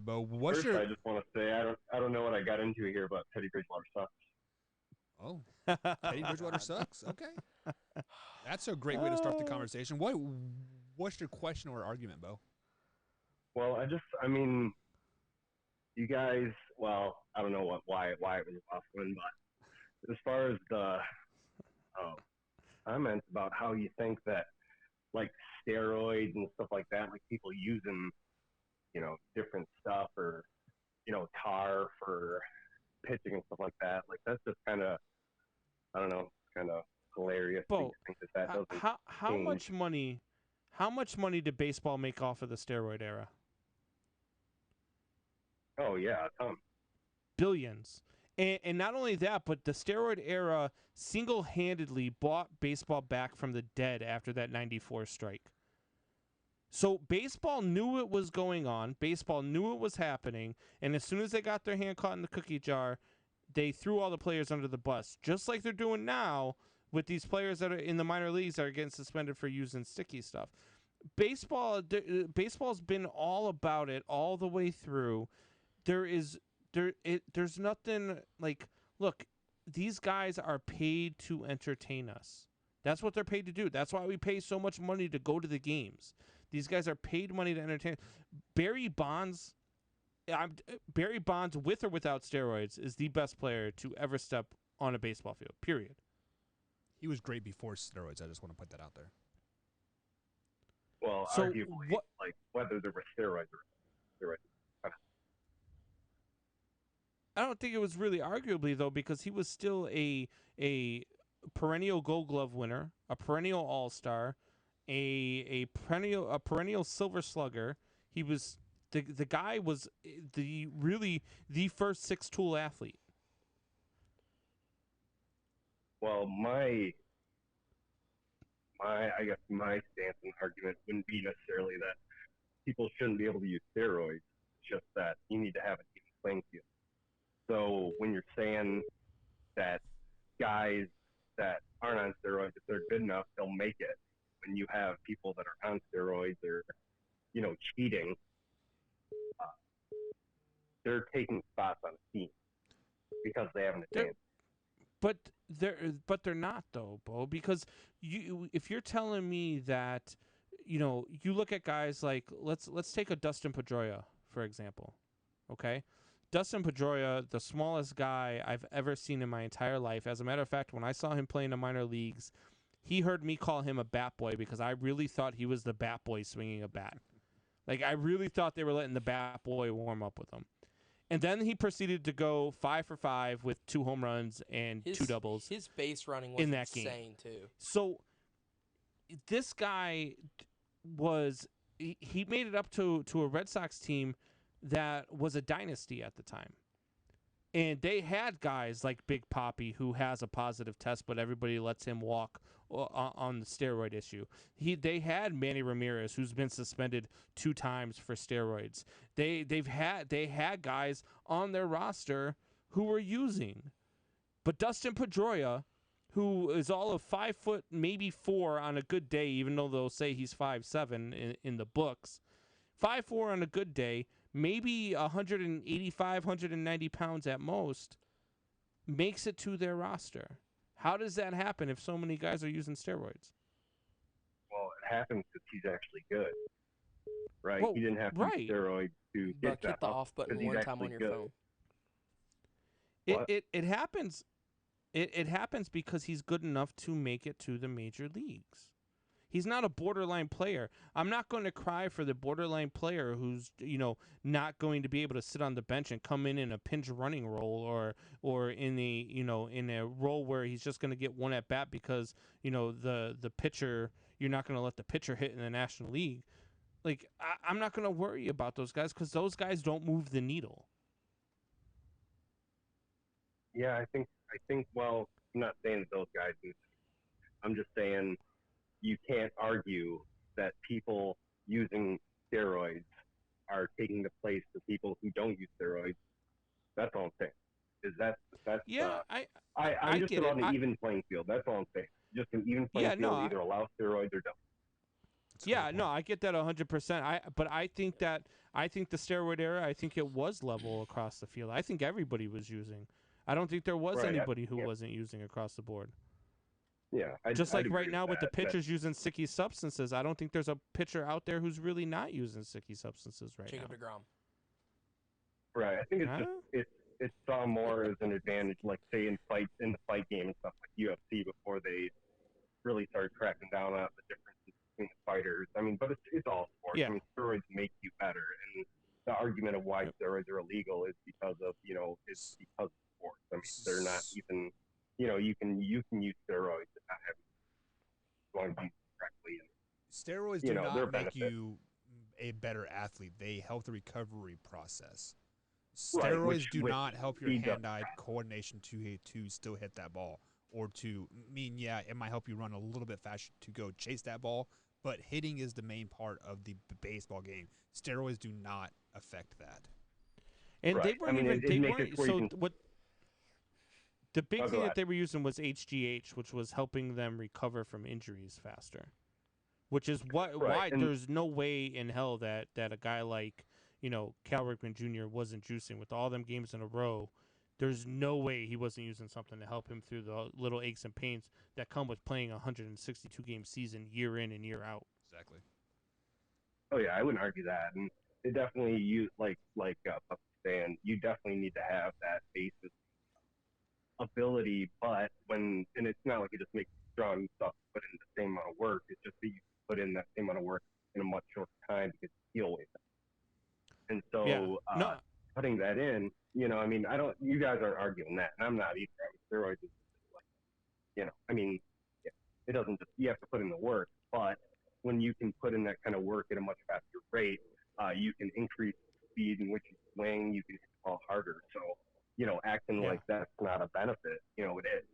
right, Bo. What's First, your? I just want to say I don't know what I got into here, but Teddy Bridgewater sucks. Oh, Teddy Bridgewater God. sucks. Okay, that's a great way to start the conversation. What's your question or argument, Bo? Well, I mean, you guys. Well, I don't know why it was a last one, but as far as the uh, comments about how you think that like steroids and stuff like that, like people using different stuff or tar for pitching and stuff like that, like that's just kind of I don't know, kind of hilarious to Bo, think that doesn't how change. much money did baseball make off of the steroid era? Oh yeah, a ton. Billions. And not only that, but the steroid era single-handedly brought baseball back from the dead after that 94 strike. So baseball knew it was going on. Baseball knew it was happening. And as soon as they got their hand caught in the cookie jar, they threw all the players under the bus, just like they're doing now with these players that are in the minor leagues that are getting suspended for using sticky stuff. Baseball's been all about it all the way through. There's nothing like, look, these guys are paid to entertain us. That's what they're paid to do. That's why we pay so much money to go to the games. These guys are paid money to entertain. Barry Bonds, Barry Bonds, with or without steroids, is the best player to ever step on a baseball field. Period. He was great before steroids. I just want to put that out there. Well, So arguably, what? like whether there were steroids or steroids. I don't think it was really arguably though, because he was still a perennial Gold Glove winner, a perennial All Star, a perennial Silver Slugger. He was the guy was the first six tool athlete. Well, I guess my stance and argument wouldn't be necessarily that people shouldn't be able to use steroids. It's just that you need to have an even playing field. So when you're saying that guys that aren't on steroids, if they're good enough, they'll make it. When you have people that are on steroids or cheating, uh, they're taking spots on a team because they have an They're, advantage. but they're not though, Bo, because if you're telling me that you look at guys like let's take a Dustin Pedroia for example, okay? Dustin Pedroia, the smallest guy I've ever seen in my entire life. As a matter of fact, when I saw him play in the minor leagues, he heard me call him a bat boy because I really thought he was the bat boy swinging a bat. Like I really thought they were letting the bat boy warm up with him. And then he proceeded to go 5 for 5 with 2 home runs and two doubles His base running was in that insane game. too. So this guy he made it up to a Red Sox team that was a dynasty at the time. And they had guys like Big Poppy who has a positive test, but everybody lets him walk on the steroid issue. They had Manny Ramirez, who's been suspended 2 times for steroids. They had guys on their roster who were using, but Dustin Pedroia, who is all of 5 foot, maybe 4 on a good day, even though they'll say he's 5'7" in the books, 5'4" on a good day, maybe 185, 190 pounds at most, makes it to their roster. How does that happen if so many guys are using steroids? Well, it happens because he's actually good, right? Well, He didn't have to use right. steroids to Buck, get that hit the up off because button he's one time actually on your good. phone. It, What? it, it happens. It happens because he's good enough to make it to the major leagues. He's not a borderline player. I'm not going to cry for the borderline player who's not going to be able to sit on the bench and come in a pinch running role or in a role where he's just going to get one at bat because the pitcher, you're not going to let the pitcher hit in the National League. Like I'm not going to worry about those guys because those guys don't move the needle. Yeah, I think. Well, I'm not saying that those guys do. I'm just saying you can't argue that people using steroids are taking the place of people who don't use steroids. That's all I'm saying. That's Yeah, I'm I just get it. about an even playing field. That's all I'm saying. Just an even playing Yeah, no, field. Either allow steroids or don't. That's a Yeah, great no, point. I get that 100%. But I think the steroid era, I think it was level across the field. I think everybody was using. I don't think there was Right. anybody who Yeah. wasn't using across the board. Yeah. Just I'd like right agree now with the that. pitchers using sticky substances, I don't think there's a pitcher out there who's really not using sticky substances right Jacob now. DeGrom. Right. I think it's Huh? just it's saw more as an advantage, like say in the fight game and stuff like UFC before they really started cracking down on the differences between the fighters. I mean, but it's all sports. Yeah. I mean, steroids make you better, and the argument of why Yep. steroids are illegal is because of it's because of sports. I mean, they're not even you can use steroids and not have as long as you use them correctly, and Steroids do their not make benefit. you a better athlete. They help the recovery process. Right, Steroids do which not help your speeds up hand-eye coordination to still hit that ball, or to yeah, it might help you run a little bit faster to go chase that ball, but hitting is the main part of the baseball game. Steroids do not affect that. And Right. they weren't I mean, even. it They makes weren't. it where So you can. what? The big Oh, thing go that ahead. they were using was HGH, which was helping them recover from injuries faster. Which is why and there's no way in hell that a guy like Cal Ripken Jr. wasn't juicing with all them games in a row. There's no way he wasn't using something to help him through the little aches and pains that come with playing a 162 game season year in and year out. Exactly. Oh yeah, I wouldn't argue that, and it definitely Pup saying, you definitely need to have that basis ability, but and it's not like you just make strong stuff put in the same amount of work. It's just that you put in that same amount of work in a much shorter time because you heal with it. And Yeah. so No. putting that in, I mean, I don't. You guys aren't arguing that, and I'm not either. I mean, steroids is like, I mean, it doesn't just you have to put in the work, but when you can put in that kind of work at a much faster rate, you can increase the speed in which you swing. You can hit the ball harder. So, acting Yeah. like that's not a benefit, it is.